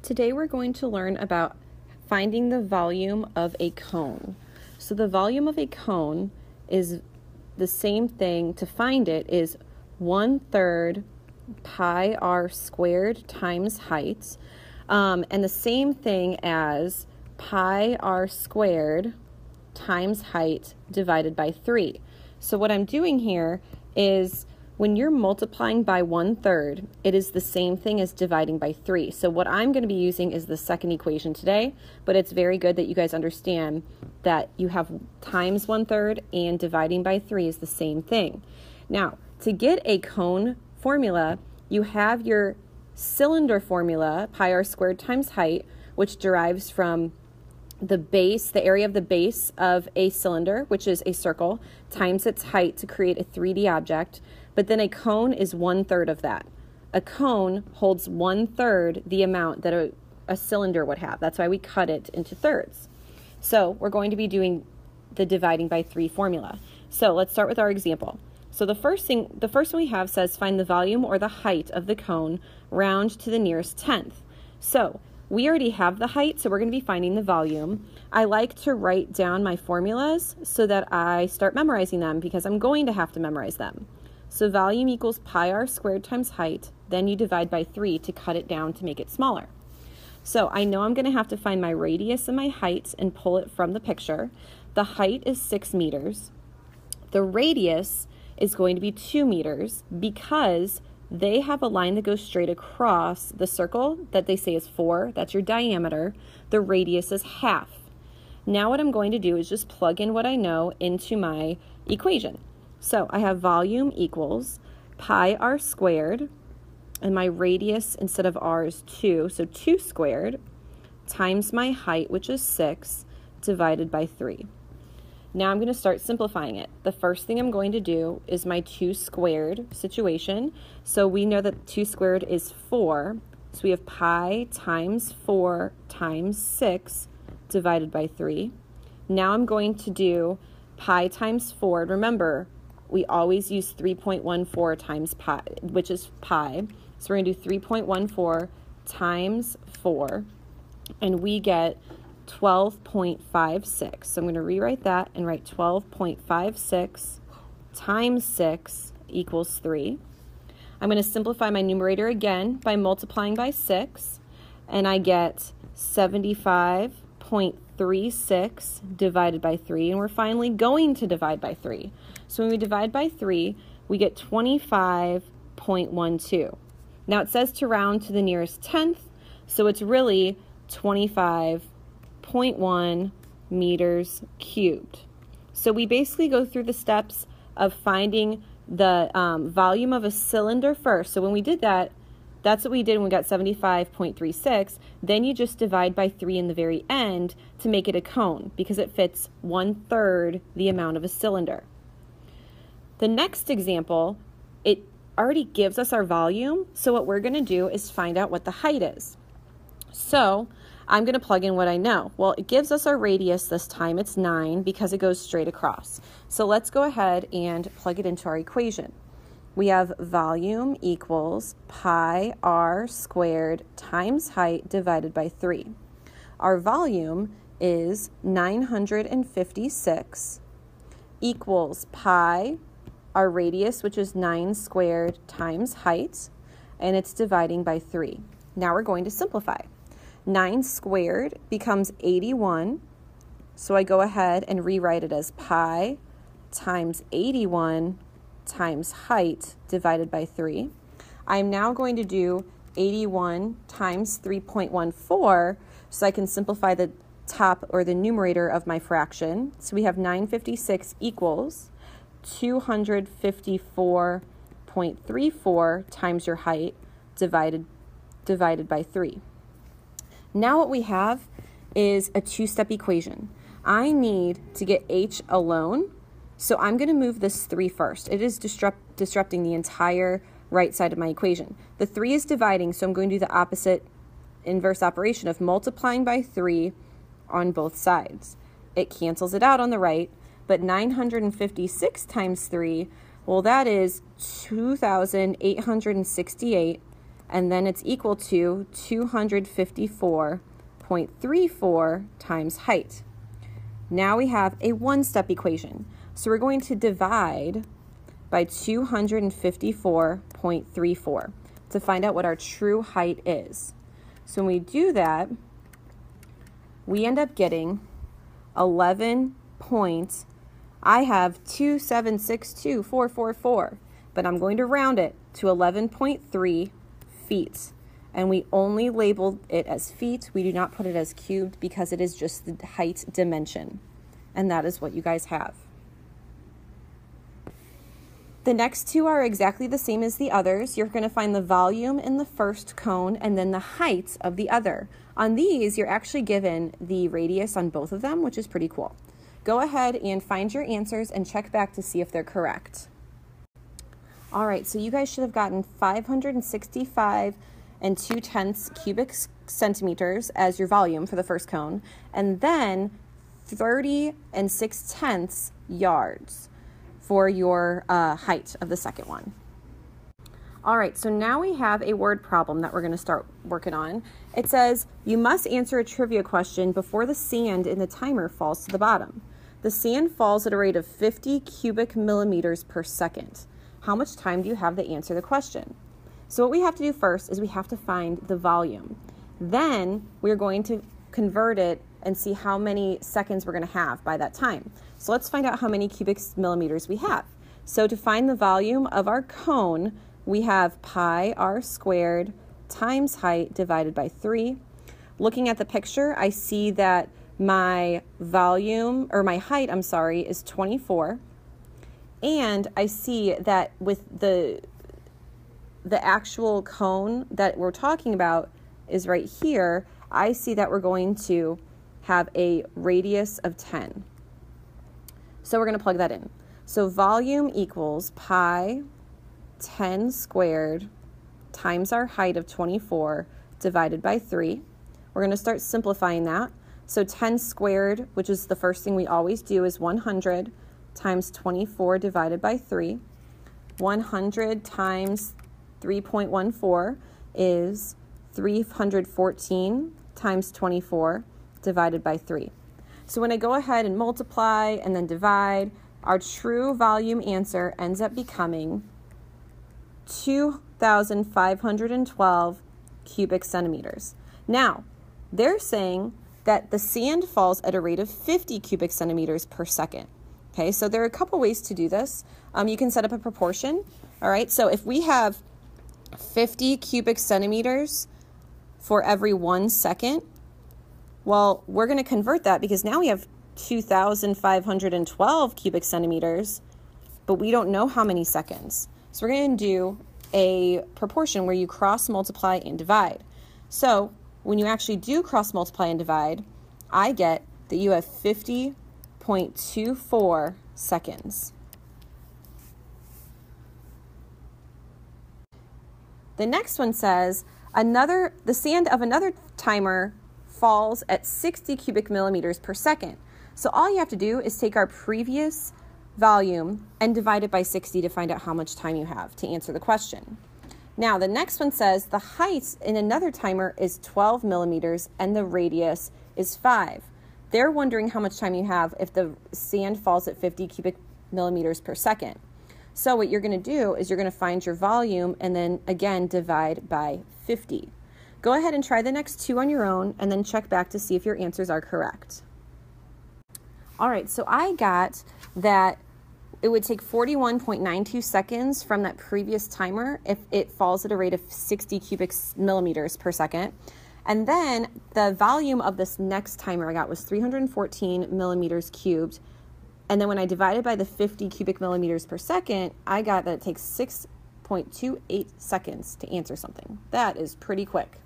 Today we're going to learn about finding the volume of a cone. So the volume of a cone is the same thing. To find it is 1/3 pi r squared times height, and the same thing as pi r squared times height divided by 3. So what I'm doing here is when you're multiplying by 1/3, it is the same thing as dividing by 3. So what I'm going to be using is the second equation today, but it's very good that you guys understand that you have times 1/3 and dividing by 3 is the same thing. Now, to get a cone formula, you have your cylinder formula, pi r squared times height, which derives from the base, the area of the base of a cylinder, which is a circle, times its height to create a 3D object. But then a cone is 1/3 of that. A cone holds 1/3 the amount that a cylinder would have. That's why we cut it into thirds. So we're going to be doing the dividing by 3 formula. So let's start with our example. So the first one we have says find the volume or the height of the cone, round to the nearest tenth. So we already have the height, so we're going to be finding the volume. I like to write down my formulas so that I start memorizing them because I'm going to have to memorize them. So volume equals pi r squared times height, then you divide by 3 to cut it down to make it smaller. So I know I'm going to have to find my radius and my height and pull it from the picture. The height is 6 meters. The radius is going to be 2 meters because they have a line that goes straight across the circle that they say is 4. That's your diameter. The radius is half. Now what I'm going to do is just plug in what I know into my equation. So I have volume equals pi r squared, and my radius instead of r is 2, so 2 squared, times my height, which is 6, divided by 3. Now I'm going to start simplifying it. The first thing I'm going to do is my 2 squared situation. So we know that 2 squared is 4. So we have pi times 4 times 6 divided by 3. Now I'm going to do pi times 4. Remember, we always use 3.14 times pi, which is pi. So we're going to do 3.14 times 4, and we get 12.56. So I'm going to rewrite that and write 12.56 times 6 equals 3. I'm going to simplify my numerator again by multiplying by 6, and I get 75.36 divided by 3, and we're finally going to divide by 3. So when we divide by 3, we get 25.12. Now it says to round to the nearest tenth, so it's really 25.1 meters cubed. So we basically go through the steps of finding the volume of a cylinder first. So when we did that, that's what we did when we got 75.36. Then you just divide by 3 in the very end to make it a cone because it fits 1/3 the amount of a cylinder. The next example, it already gives us our volume, so what we're going to do is find out what the height is. So I'm going to plug in what I know. Well, it gives us our radius this time. It's 9 because it goes straight across. So let's go ahead and plug it into our equation. We have volume equals pi r squared times height divided by 3. Our volume is 956 equals pi, our radius, which is 9 squared times height, and it's dividing by 3. Now we're going to simplify. 9 squared becomes 81, so I go ahead and rewrite it as pi times 81 times height divided by 3. I'm now going to do 81 times 3.14, so I can simplify the top or the numerator of my fraction. So we have 956 equals 254.34 times your height divided by 3. Now what we have is a 2-step equation. I need to get h alone, so I'm going to move this 3 first. It is disrupting the entire right side of my equation. The 3 is dividing, so I'm going to do the opposite inverse operation of multiplying by 3 on both sides. It cancels it out on the right, but 956 times 3, well, that is 2,868 and then it's equal to 254.34 times height. Now we have a one-step equation. So we're going to divide by 254.34 to find out what our true height is. So when we do that, we end up getting 11 points. I have 2762444, but I'm going to round it to 11.3 feet. And we only labeled it as feet. We do not put it as cubed because it is just the height dimension. And that is what you guys have. The next two are exactly the same as the others. You're going to find the volume in the first cone and then the height of the other. On these, you're actually given the radius on both of them, which is pretty cool. Go ahead and find your answers and check back to see if they're correct. All right, so you guys should have gotten 565 and 2/10 cubic centimeters as your volume for the first cone, and then 30 and 6/10 yards for your height of the second one. All right, so now we have a word problem that we're going to start working on. It says, you must answer a trivia question before the sand in the timer falls to the bottom. The sand falls at a rate of 50 cubic millimeters per second. How much time do you have to answer the question? So what we have to do first is we have to find the volume. Then we're going to convert it and see how many seconds we're going to have by that time. So let's find out how many cubic millimeters we have. So to find the volume of our cone, we have pi r squared times height divided by 3. Looking at the picture, I see that my volume, or my height, I'm sorry, is 24. And I see that with the actual cone that we're talking about is right here. I see that we're going to have a radius of 10. So we're going to plug that in. So volume equals pi 10 squared times our height of 24 divided by 3. We're going to start simplifying that. So 10 squared, which is the first thing we always do, is 100 times 24 divided by 3. 100 times 3.14 is 314 times 24 divided by 3. So when I go ahead and multiply and then divide, our true volume answer ends up becoming 2,512 cubic centimeters. Now, they're saying that the sand falls at a rate of 50 cubic centimeters per second. Okay, so there are a couple ways to do this. You can set up a proportion. All right, so if we have 50 cubic centimeters for every 1 second, well, we're going to convert that because now we have 2,512 cubic centimeters, but we don't know how many seconds. So we're going to do a proportion where you cross multiply and divide. So when you actually do cross multiply and divide, I get that you have 50.24 seconds. The next one says, the sand of another timer falls at 60 cubic millimeters per second. So all you have to do is take our previous volume and divide it by 60 to find out how much time you have to answer the question. Now, the next one says the height in another timer is 12 millimeters and the radius is 5. They're wondering how much time you have if the sand falls at 50 cubic millimeters per second. So what you're going to do is you're going to find your volume and then again divide by 50. Go ahead and try the next two on your own and then check back to see if your answers are correct. All right, so I got that it would take 41.92 seconds from that previous timer if it falls at a rate of 60 cubic millimeters per second. And then the volume of this next timer I got was 314 millimeters cubed. And then when I divided by the 50 cubic millimeters per second, I got that it takes 6.28 seconds to answer something. That is pretty quick.